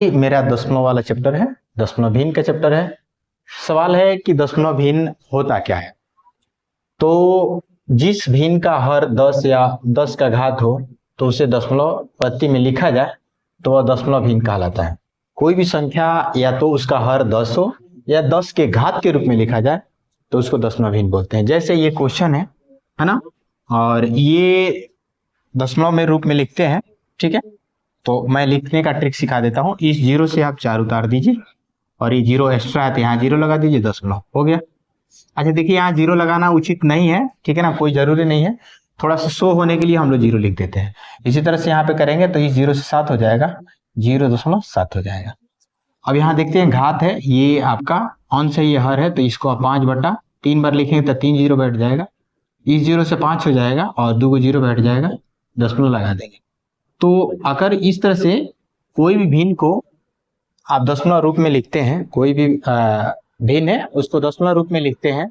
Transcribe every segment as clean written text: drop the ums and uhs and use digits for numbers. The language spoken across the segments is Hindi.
मेरा दशमलव वाला चैप्टर है, दशमलव भिन्न का चैप्टर है। सवाल है कि दशमलव भिन्न होता क्या है। तो जिस भिन्न का हर 10 या 10 का घात हो तो उसे दशमलव पत्ती में लिखा जाए तो वह दशमलव भिन्न कहलाता है। कोई भी संख्या या तो उसका हर 10 हो या 10 के घात के रूप में लिखा जाए तो उसको दशमलव भिन्न बोलते हैं। जैसे ये क्वेश्चन है ना, और ये दशमलव में रूप में लिखते हैं, ठीक है। तो मैं लिखने का ट्रिक सिखा देता हूँ। इस जीरो से आप 4 उतार दीजिए और ये जीरो एक्स्ट्रा है तो यहाँ जीरो लगा दीजिए, दशमलव हो गया। अच्छा देखिए, यहाँ जीरो लगाना उचित नहीं है, ठीक है ना, कोई जरूरी नहीं है, थोड़ा सा शो होने के लिए हम लोग जीरो लिख देते हैं। इसी तरह से यहाँ पे करेंगे तो इस जीरो से 7 हो जाएगा, 0.7 हो जाएगा। अब यहाँ देखते हैं घात है, ये आपका अंश है, ये हर है, तो इसको आप 5/3 बार लिखेंगे तो 3 जीरो बैठ जाएगा। इस जीरो से 5 हो जाएगा और 2 जीरो बैठ जाएगा, दशमलव लगा देंगे। तो अगर इस तरह से कोई भी भिन्न को आप दशमलव रूप में लिखते हैं, कोई भी भिन्न है उसको दशमलव रूप में लिखते हैं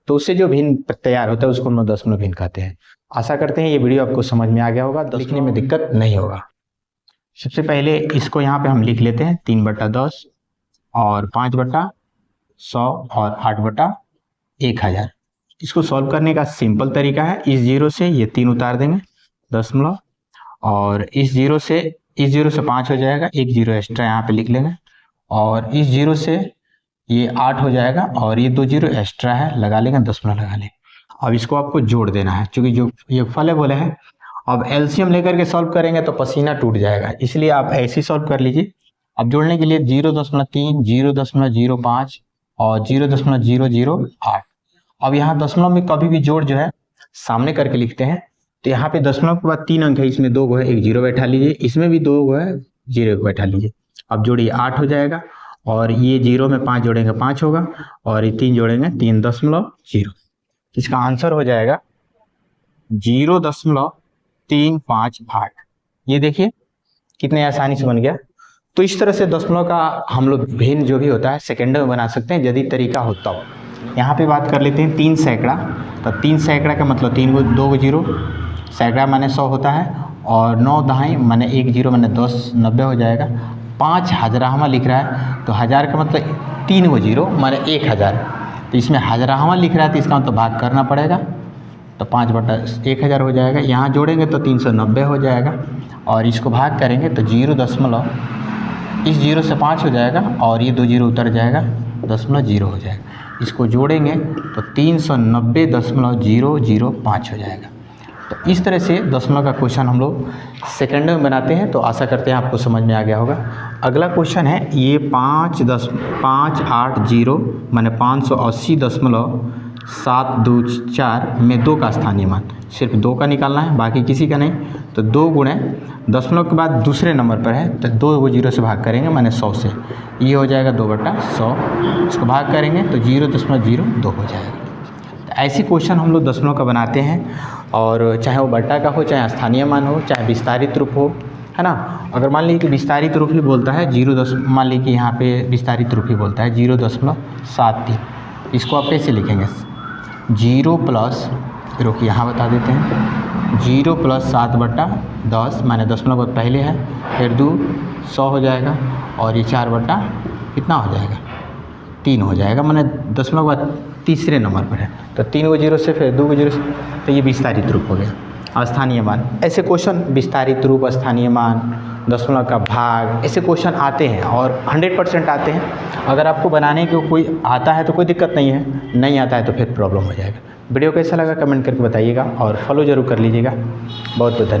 तो उससे जो भिन्न तैयार होता है उसको हम दशमलव भिन्न कहते हैं। आशा करते हैं ये वीडियो आपको समझ में आ गया होगा, लिखने में दिक्कत नहीं होगा। सबसे पहले इसको यहाँ पे हम लिख लेते हैं 3/10 और 5/100 और 8/1000। इसको सॉल्व करने का सिंपल तरीका है, इस जीरो से ये 3 उतार देंगे, दशमलव, और इस जीरो से 5 हो जाएगा, एक जीरो एक्स्ट्रा यहाँ पे लिख लेंगे, और इस जीरो से ये 8 हो जाएगा और ये 2 जीरो एक्स्ट्रा है, लगा लेंगे, दशमलव लगा लेंगे। अब इसको आपको जोड़ देना है, क्योंकि जो ये फल है बोले हैं। अब एलसीएम लेकर के सॉल्व करेंगे तो पसीना टूट जाएगा, इसलिए आप ऐसे ही सॉल्व कर लीजिए। अब जोड़ने के लिए 0.3, 0.05 और 0.008। अब यहाँ दशमलव में कभी भी जोड़ जो है सामने करके लिखते हैं, तो यहाँ पे दशमलव के बाद 3 अंक है, इसमें 2 है, एक जीरो बैठा लीजिए, इसमें भी 2 है, जीरो बैठा लीजिए। अब जोड़िए 8 हो जाएगा, और ये जीरो में 5 जोड़ेंगे 5 होगा, और ये 3 जोड़ेंगे 3.0। इसका आंसर हो जाएगा 0.358। ये देखिए कितने आसानी से बन गया। तो इस तरह से दशमलव का हम लोग भिन्न जो भी होता है सेकेंडों में बना सकते हैं, यदि तरीका होता हो। यहाँ पे बात कर लेते हैं 3 सैकड़ा। तो 3 सैकड़ा का मतलब 2 जीरो, सैकड़ा माने 100 होता है, और 9 दहाई माने 1 जीरो माने 10, 90 हो जाएगा। 5 हज़ारावां लिख रहा है तो हज़ार का मतलब 3 जीरो माने 1000। तो इसमें हज़ारावां लिख रहा है तो इसका मतलब भाग करना पड़ेगा, तो 5/1000 हो जाएगा। यहाँ जोड़ेंगे तो 390 हो जाएगा, और इसको भाग करेंगे तो 0. इस जीरो से 5 हो जाएगा और ये 2 जीरो उतर जाएगा, 0.0 हो जाएगा। इसको जोड़ेंगे तो 390.005 हो जाएगा। तो इस तरह से दशमलव का क्वेश्चन हम लोग सेकेंडों में बनाते हैं। तो आशा करते हैं आपको समझ में आ गया होगा। अगला क्वेश्चन है ये 580 माने 580.724 में 2 का स्थानीय मान, सिर्फ 2 का निकालना है, बाकी किसी का नहीं। तो 2 गुणे दशमलव के बाद दूसरे नंबर पर है तो 2 जीरो से भाग करेंगे माने 100 से, ये हो जाएगा 2/100। इसको भाग करेंगे तो 0.02 हो जाएगा। तो ऐसे क्वेश्चन हम लोग दशमलव का बनाते हैं, और चाहे वो बट्टा का हो, चाहे स्थानीय मान हो, चाहे विस्तारित रूप हो, है ना। अगर मान लीजिए कि विस्तारित रूप ही बोलता है, मान लीजिए कि यहाँ पे विस्तारित रूप ही बोलता है 0.73, इसको आप कैसे लिखेंगे? 0 प्लस, रोकिए यहाँ बता देते हैं, 0 + 7/10 माने दशमलव पहले है, फिर 2 100 हो जाएगा, और ये 4 कितना हो जाएगा, 3 हो जाएगा, माने दशमलव बाद तीसरे नंबर पर है। तो 3 जीरो से फिर 2 जीरो से, तो ये विस्तारित रूप हो गया। स्थानीय मान, ऐसे क्वेश्चन विस्तारित रूप, स्थानीय मान, दशमलव का भाग, ऐसे क्वेश्चन आते हैं और 100% आते हैं। अगर आपको बनाने को कोई आता है तो कोई दिक्कत नहीं है, नहीं आता है तो फिर प्रॉब्लम हो जाएगा। वीडियो कैसा लगा कमेंट करके बताइएगा, और फॉलो जरूर कर लीजिएगा। बहुत बहुत धन्यवाद।